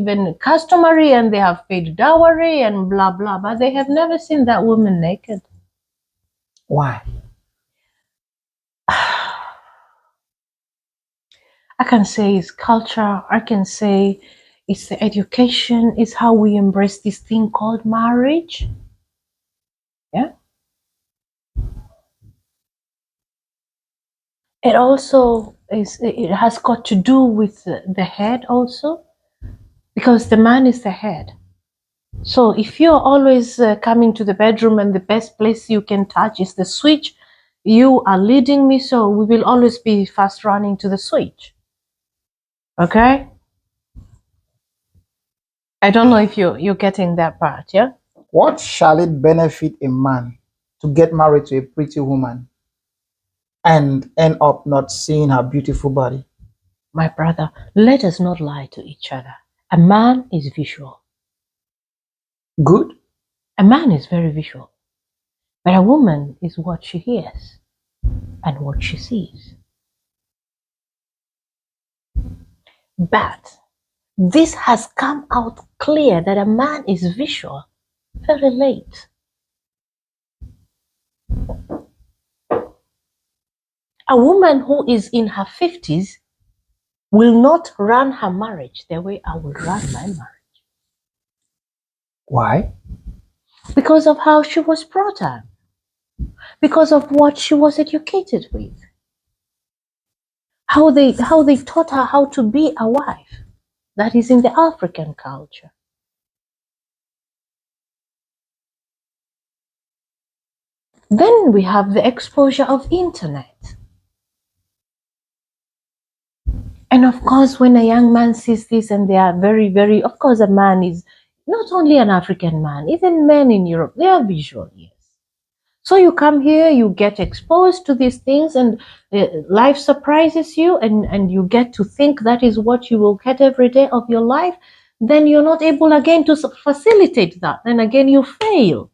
even customary, and they have paid dowry and blah blah, but they have never seen that woman naked. Why? I can say it's culture. I can say it's the education. It's how we embrace this thing called marriage. Yeah. It also is. It has got to do with the head also, because the man is the head. So if you're always coming to the bedroom and the best place you can touch is the switch, you are leading me, so we will always be fast running to the switch. Okay? I don't know if you're getting that part, yeah? What shall it benefit a man to get married to a pretty woman and end up not seeing her beautiful body? My brother, let us not lie to each other. A man is visual. Good? A man is very visual. But a woman is what she hears and what she sees. But this has come out clear that a man is visual very late. A woman who is in her 50s will not run her marriage the way I will run my marriage. Why? Because of how she was brought up. Because of what she was educated with. How they taught her how to be a wife. That is in the African culture. Then we have the exposure of internet. And of course, when a young man sees this, and they are very, very, of course, a man is not only an African man, even men in Europe, they are visual, yes. So you come here, you get exposed to these things, and life surprises you, and you get to think that is what you will get every day of your life. Then you're not able again to facilitate that. Then again, you fail.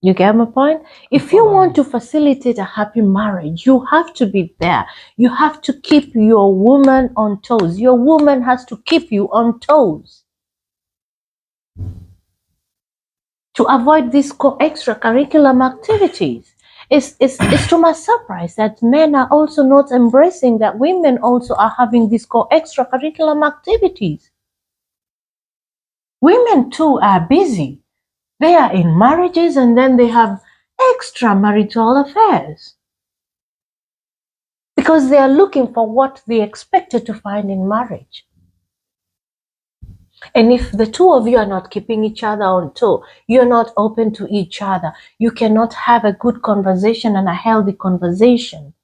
You get my point? If you want to facilitate a happy marriage, you have to be there. You have to keep your woman on toes. Your woman has to keep you on toes. To avoid these extracurricular activities. It's to my surprise that men are also not embracing that women also are having these extracurricular activities. Women too are busy. They are in marriages, and then they have extramarital affairs. Because they are looking for what they expected to find in marriage. And if the two of you are not keeping each other on toe, you're not open to each other, you cannot have a good conversation and a healthy conversation.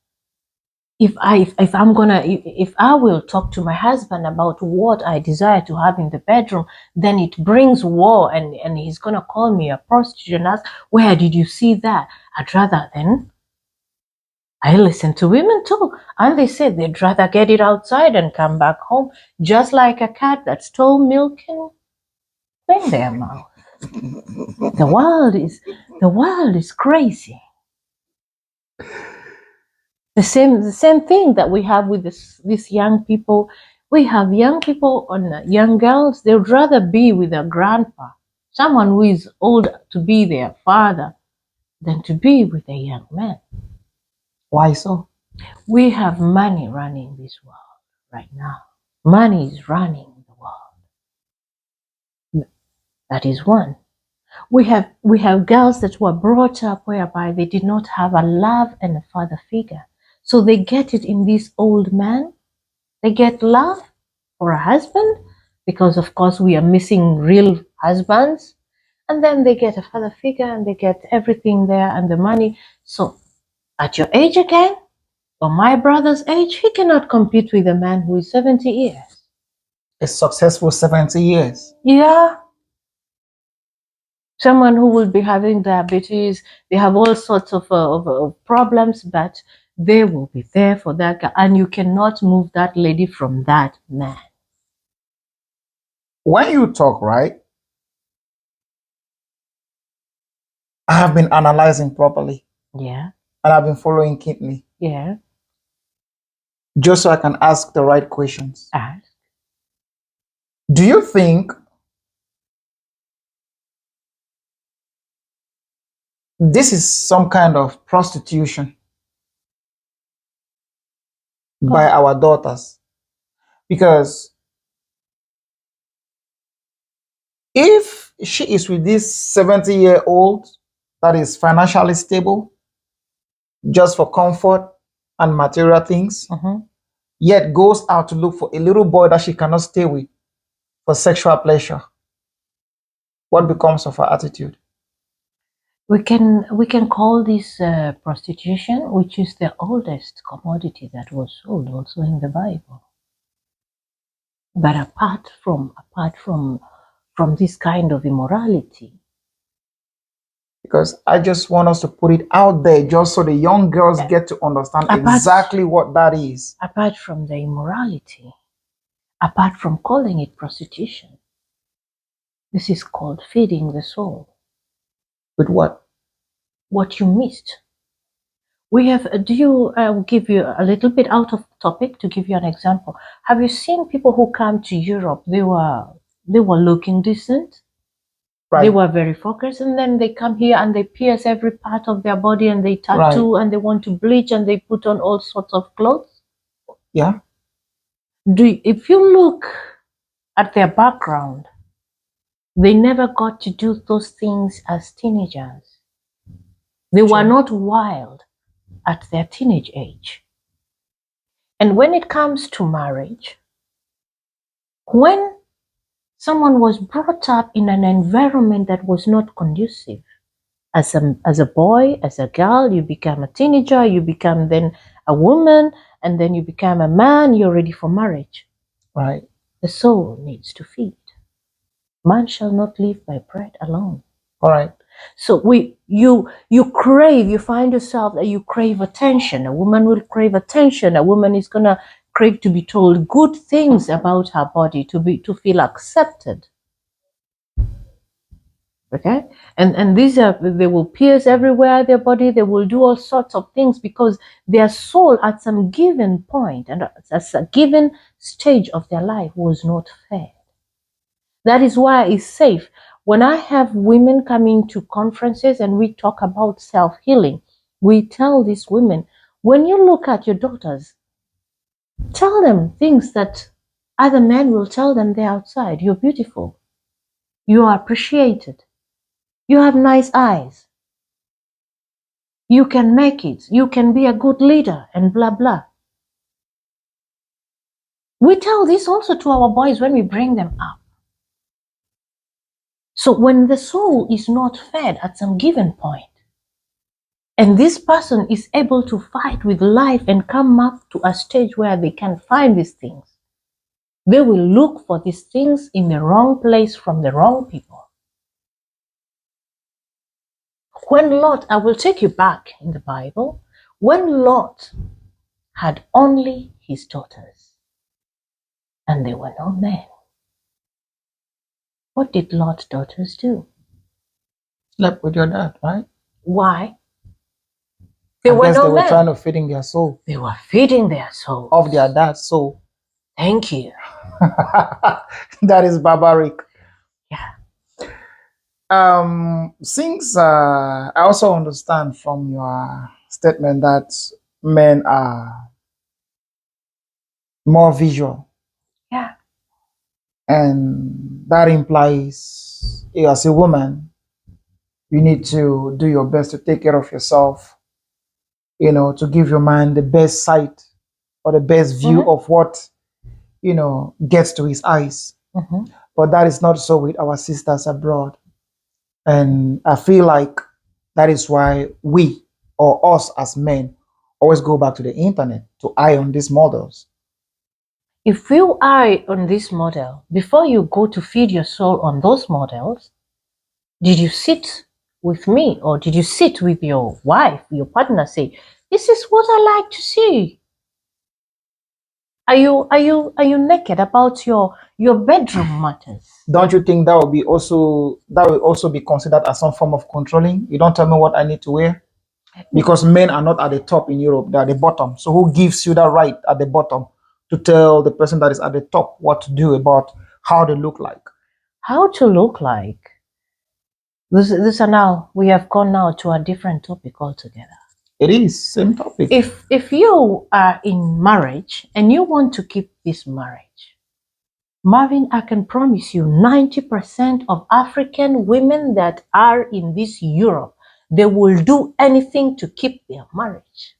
If I will talk to my husband about what I desire to have in the bedroom, then it brings war, and he's gonna call me a prostitute and ask, where did you see that? I'd rather then I listen to women too, and they say they'd rather get it outside and come back home, just like a cat that stole milk and clean their mouth. The world is crazy. The same thing that we have with these young people. We have young people and young girls. They would rather be with a grandpa, someone who is old, to be their father, than to be with a young man. Why so? We have money running this world right now. Money is running the world. That is one. We have girls that were brought up whereby they did not have a love and a father figure. So they get it in this old man. They get love for a husband, because of course we are missing real husbands. And then they get a father figure, and they get everything there and the money. So at your age again, or my brother's age, he cannot compete with a man who is 70 years. A successful 70 years. Yeah. Someone who will be having diabetes, they have all sorts of problems, but they will be there for that guy, and you cannot move that lady from that man. When you talk, right, I have been analyzing properly. Yeah. And I've been following keenly. Yeah. just so I can ask the right questions. Ask. Do you think this is some kind of prostitution by our daughters? Because if she is with this 70-year-old that is financially stable just for comfort and material things, yet goes out to look for a little boy that she cannot stay with for sexual pleasure, what becomes of her attitude? We can call this prostitution, which is the oldest commodity that was sold also in the Bible. But apart from this kind of immorality, because I just want us to put it out there just so the young girls get to understand exactly what that is. Apart from the immorality, apart from calling it prostitution, this is called feeding the soul. With what? What you missed. We have, give you a little bit out of topic to give you an example. Have you seen people who come to Europe? They were looking decent. Right. They were very focused, and then they come here and they pierce every part of their body and they tattoo and they want to bleach and they put on all sorts of clothes. Yeah. If you look at their background, they never got to do those things as teenagers. They were not wild at their teenage age. And when it comes to marriage, when someone was brought up in an environment that was not conducive, as a boy, as a girl, you become a teenager, you become then a woman, and then you become a man, you're ready for marriage. Right. The soul needs to feed. Man shall not live by bread alone. All right. So you crave, you find yourself that you crave attention. A woman will crave attention. A woman is gonna crave to be told good things about her body, to feel accepted. Okay, and these they will pierce everywhere their body. They will do all sorts of things because their soul at some given point and at a given stage of their life was not fed. That is why it's safe. When I have women coming to conferences and we talk about self-healing, we tell these women, when you look at your daughters, tell them things that other men will tell them they're outside. You're beautiful. You are appreciated. You have nice eyes. You can make it. You can be a good leader and blah, blah. We tell this also to our boys when we bring them up. So when the soul is not fed at some given point, and this person is able to fight with life and come up to a stage where they can find these things, they will look for these things in the wrong place from the wrong people. When Lot, I will take you back in the Bible, when Lot had only his daughters, and there were no men, what did Lot's daughters do? Slept with your dad, right? Why? They were trying to feeding their soul. They were feeding their soul. Of their dad's soul. Thank you. That is barbaric. Yeah. Since I also understand from your statement that men are more visual. Yeah. And that implies, as a woman, you need to do your best to take care of yourself, to give your man the best sight or the best view of what, gets to his eyes. But that is not so with our sisters abroad. And I feel like that is why we, or us as men, always go back to the internet to eye on these models. If you eye on this model, before you go to feed your soul on those models, did you sit with me or did you sit with your wife, your partner, say, this is what I like to see? Are you naked about your bedroom matters? Don't you think that will also be considered as some form of controlling? You don't tell me what I need to wear? Because men are not at the top in Europe, they're at the bottom. So who gives you that right at the bottom to tell the person that is at the top what to do about how they look like? How to look like? This are now, we have gone now to a different topic altogether. It is same topic. If you are in marriage and you want to keep this marriage, Marvin, I can promise you 90% of African women that are in this Europe, they will do anything to keep their marriage.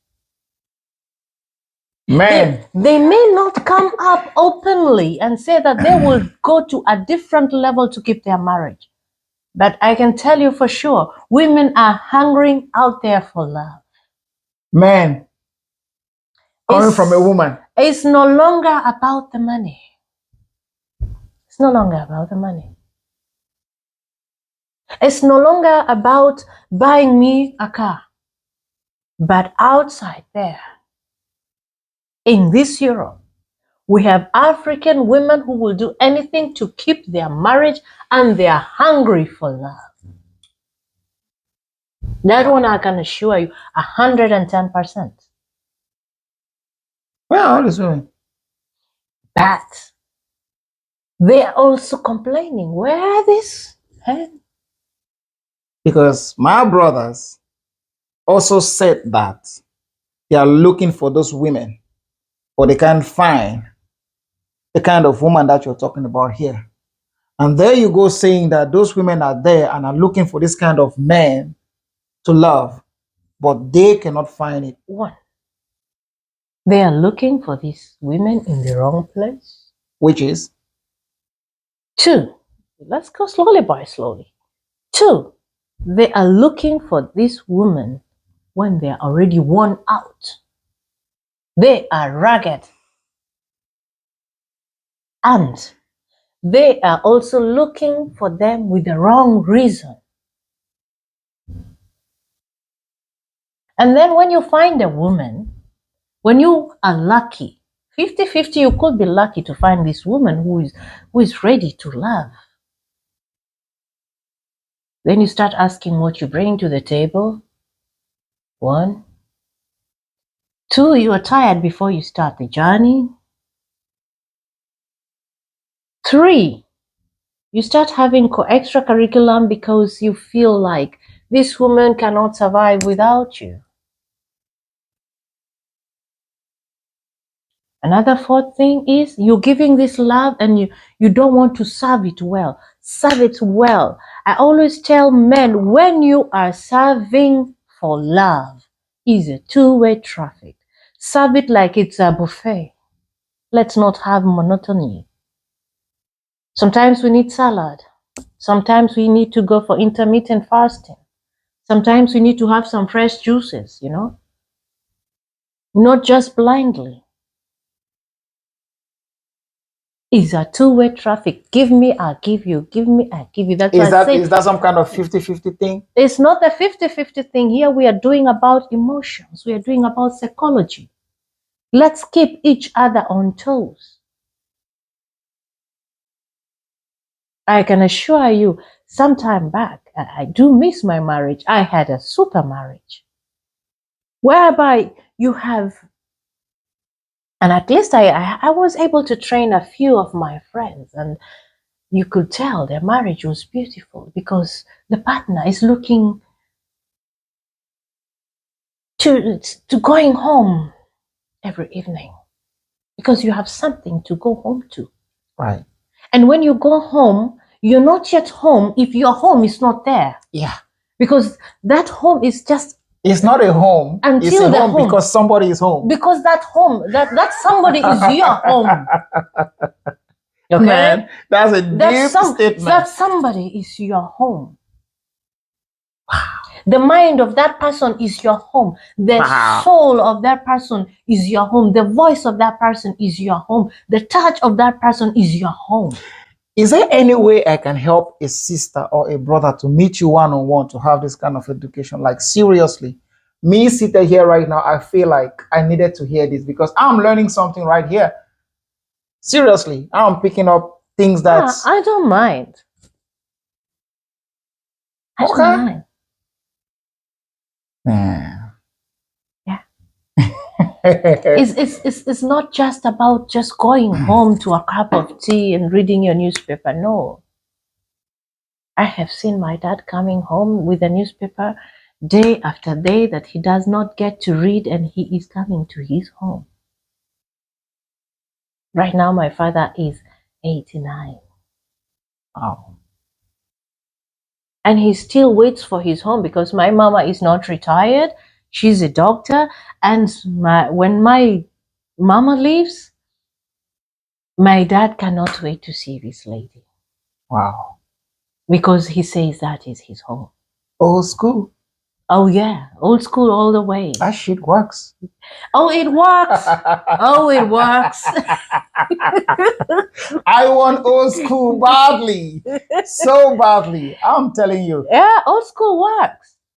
Man, They may not come up openly and say that they will go to a different level to keep their marriage. But I can tell you for sure, women are hungering out there for love. man, coming from a woman. It's no longer about the money. It's no longer about the money. It's no longer about buying me a car. But outside there, in this Europe, we have African women who will do anything to keep their marriage, and they are hungry for love. That one I can assure you, 110%. Well, all is well. But they are also complaining, where this? Because my brothers also said that they are looking for those women, but they can't find the kind of woman that you're talking about here. And there you go saying that those women are there and are looking for this kind of man to love, but they cannot find it. One, they are looking for these women in the wrong place. Which is? Two, let's go slowly by slowly. Two, they are looking for this woman when they are already worn out. They are ragged. And they are also looking for them with the wrong reason. And then when you find a woman, when you are lucky, 50-50, you could be lucky to find this woman who is ready to love. Then you start asking what you bring to the table. One. Two, you are tired before you start the journey. Three, you start having extra curriculum because you feel like this woman cannot survive without you. Another fourth thing is you're giving this love and you don't want to serve it well. Serve it well. I always tell men, when you are serving for love, it's a two-way traffic. Serve it like it's a buffet. Let's not have monotony. Sometimes we need salad. Sometimes we need to go for intermittent fasting. Sometimes we need to have some fresh juices, not just blindly. It's a two-way traffic. Give me, I give you. Give me, I give you. That's is that some kind of 50-50 thing? It's not a 50-50 thing. Here we are doing about emotions. We are doing about psychology. Let's keep each other on toes. I can assure you, some time back, I do miss my marriage. I had a super marriage, whereby you have, and at least I was able to train a few of my friends, and you could tell their marriage was beautiful because the partner is looking to going home every evening because you have something to go home to. Right. And when you go home, you're not yet home if your home is not there. Yeah. Because that home is just... It's not a home. Until it's a the home because somebody is home. Because that home, that somebody is your home. Okay? Man, that's a deep statement. That somebody is your home. Wow. The mind of that person is your home. The soul of that person is your home. The voice of that person is your home. The touch of that person is your home. Is there any way I can help a sister or a brother to meet you one-on-one to have this kind of education? Like, seriously, me sitting here right now, I feel like I needed to hear this because I'm learning something right here. Seriously, I'm picking up things that... I don't mind. I don't mind. Yeah. It's not just about just going home to a cup of tea and reading your newspaper. No. I have seen my dad coming home with a newspaper day after day that he does not get to read, and he is coming to his home. Right now, my father is 89. Wow. And he still waits for his home because my mama is not retired. She's a doctor. And when my mama leaves, my dad cannot wait to see this lady Wow. because he says that is his home. Old school. Oh, yeah. Old school all the way. That shit works. Oh, it works. Oh, it works. I want old school badly. So badly. I'm telling you. Yeah, old school works.